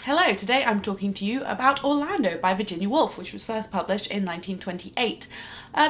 Hello, today I'm talking to you about Orlando by Virginia Woolf, which was first published in 1928.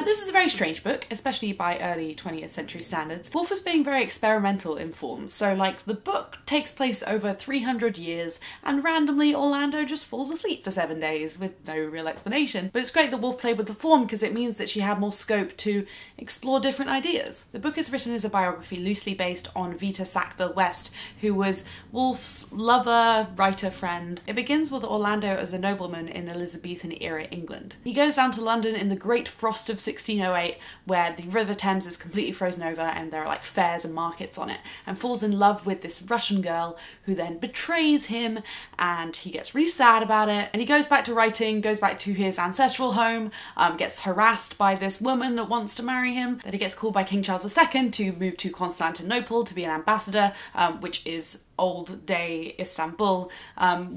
This is a very strange book, especially by early 20th century standards. Woolf was being very experimental in form, so the book takes place over 300 years and randomly Orlando just falls asleep for 7 days with no real explanation. But it's great that Woolf played with the form because it means that she had more scope to explore different ideas. The book is written as a biography loosely based on Vita Sackville-West, who was Woolf's lover, writer, friend. It begins with Orlando as a nobleman in Elizabethan era England. He goes down to London in the Great Frost of 1608, where the River Thames is completely frozen over and there are fairs and markets on it, and falls in love with this Russian girl who then betrays him, and he gets really sad about it, and he goes back to writing, goes back to his ancestral home, gets harassed by this woman that wants to marry him. Then he gets called by King Charles II to move to Constantinople to be an ambassador, which is old day Istanbul,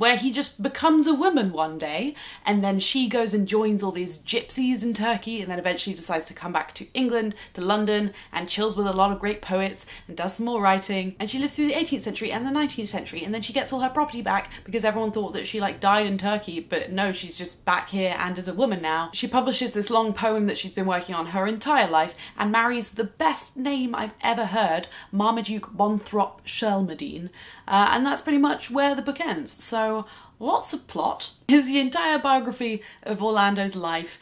where he just becomes a woman one day, and then she goes and joins all these gypsies in Turkey, and then eventually decides to come back to England, to London, and chills with a lot of great poets and does some more writing. And she lives through the 18th century and the 19th century, and then she gets all her property back because everyone thought that she died in Turkey, but no, she's just back here and is a woman now. She publishes this long poem that she's been working on her entire life and marries the best name I've ever heard, Marmaduke Bonthrop Shelmerdine. And that's pretty much where the book ends. So lots of plot. Is the entire biography of Orlando's life,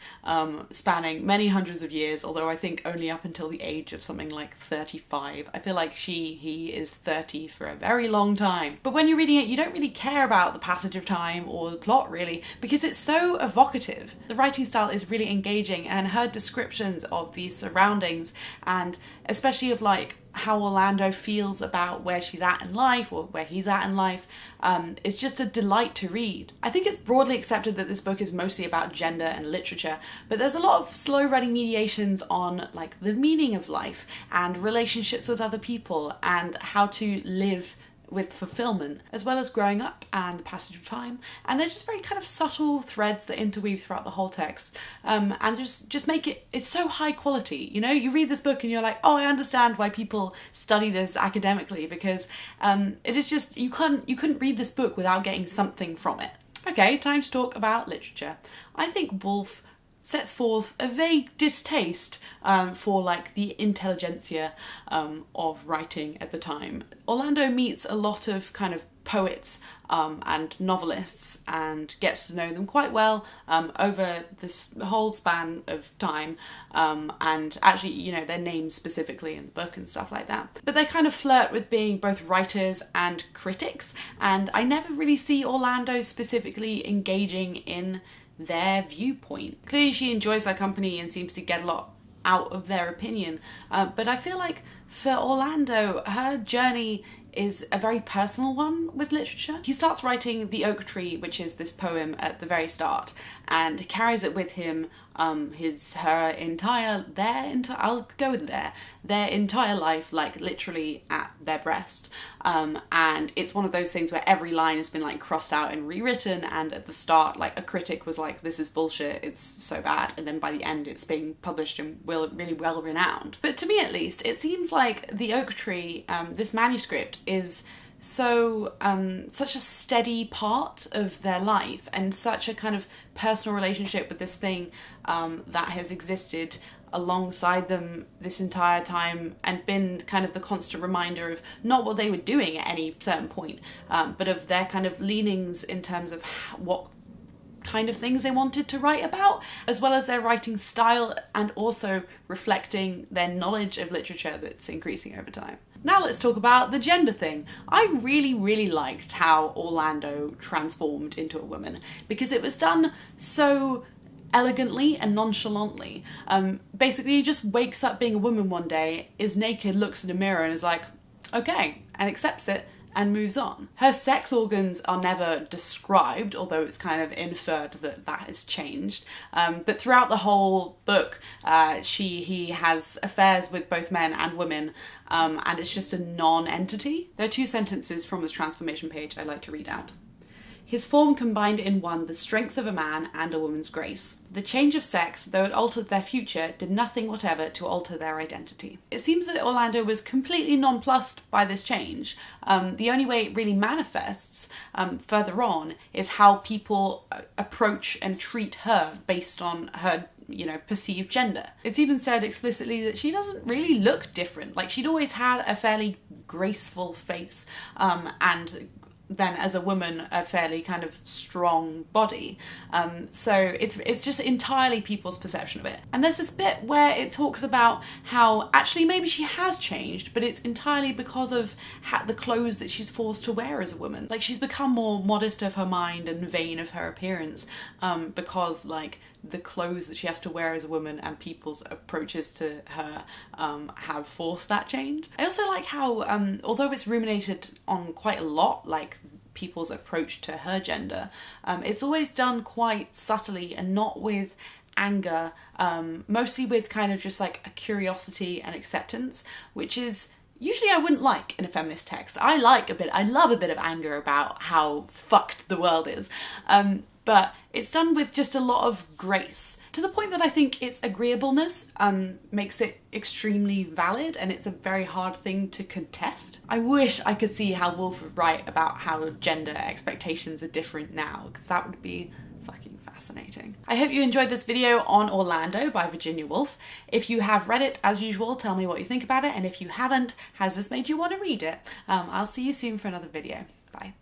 spanning many hundreds of years, although I think only up until the age of something like 35. I feel like he is 30 for a very long time. But when you're reading it, you don't really care about the passage of time or the plot really, because it's so evocative. The writing style is really engaging, and her descriptions of these surroundings, and especially of how Orlando feels about where she's at in life, or where he's at in life, is just a delight to read. I think it's broadly accepted that this book is mostly about gender and literature, but there's a lot of slow running mediations on the meaning of life and relationships with other people and how to live with fulfillment, as well as growing up and the passage of time. And they're just very kind of subtle threads that interweave throughout the whole text, and just make it's so high quality. You read this book and you're like, oh, I understand why people study this academically, because it is just, you couldn't read this book without getting something from it. Okay, time to talk about literature. I think Woolf sets forth a vague distaste for the intelligentsia of writing at the time. Orlando meets a lot of kind of poets and novelists and gets to know them quite well over this whole span of time, and actually their names specifically in the book and stuff like that. But they kind of flirt with being both writers and critics, and I never really see Orlando specifically engaging in their viewpoint. Clearly she enjoys their company and seems to get a lot out of their opinion, but I feel like for Orlando, her journey is a very personal one with literature. He starts writing The Oak Tree, which is this poem at the very start, and carries it with him their entire life, literally at their breast. And it's one of those things where every line has been crossed out and rewritten, and at the start a critic was like, this is bullshit, it's so bad, and then by the end it's being published and really well renowned. But to me at least, it seems like The Oak Tree, this manuscript, is so such a steady part of their life, and such a kind of personal relationship with this thing that has existed alongside them this entire time, and been kind of the constant reminder of not what they were doing at any certain point, but of their kind of leanings in terms of what kind of things they wanted to write about, as well as their writing style, and also reflecting their knowledge of literature that's increasing over time. Now let's talk about the gender thing. I really liked how Orlando transformed into a woman, because it was done so elegantly and nonchalantly. Basically, he just wakes up being a woman one day, is naked, looks in a mirror and is like, okay, and accepts it and moves on. Her sex organs are never described, although it's kind of inferred that that has changed. But throughout the whole book, he has affairs with both men and women, and it's just a non-entity. There are two sentences from this transformation page I'd like to read out. His form combined in one the strength of a man and a woman's grace. The change of sex, though it altered their future, did nothing whatever to alter their identity. It seems that Orlando was completely nonplussed by this change. The only way it really manifests further on is how people approach and treat her based on her perceived gender. It's even said explicitly that she doesn't really look different. Like, she'd always had a fairly graceful face, and then as a woman a fairly kind of strong body. So it's just entirely people's perception of it. And there's this bit where it talks about how actually maybe she has changed, but it's entirely because of the clothes that she's forced to wear as a woman. Like, she's become more modest of her mind and vain of her appearance, because like the clothes that she has to wear as a woman and people's approaches to her have forced that change. I also like how, although it's ruminated on quite a lot, like people's approach to her gender, it's always done quite subtly and not with anger, mostly with kind of just like a curiosity and acceptance, which is usually I wouldn't like in a feminist text. I love a bit of anger about how fucked the world is. But it's done with just a lot of grace, to the point that I think its agreeableness makes it extremely valid, and it's a very hard thing to contest. I wish I could see how Woolf would write about how gender expectations are different now, because that would be fucking fascinating. I hope you enjoyed this video on Orlando by Virginia Woolf. If you have read it, as usual, tell me what you think about it, and if you haven't, has this made you want to read it? I'll see you soon for another video. Bye.